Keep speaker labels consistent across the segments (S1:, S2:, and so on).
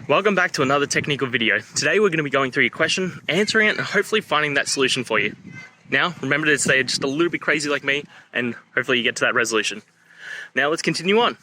S1: Welcome back to another technical video. Today we're going to be going through your question, answering it, and hopefully finding that solution for you. Now, remember to stay just a little bit crazy like me, and hopefully you get to that resolution. Now let's continue on.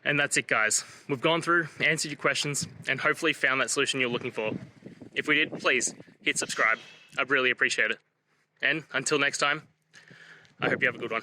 S1: And that's it, guys. We've gone through, answered your questions, and hopefully found that solution you're looking for. If we did, please hit subscribe. I'd really appreciate it. And until next time, I hope you have a good one.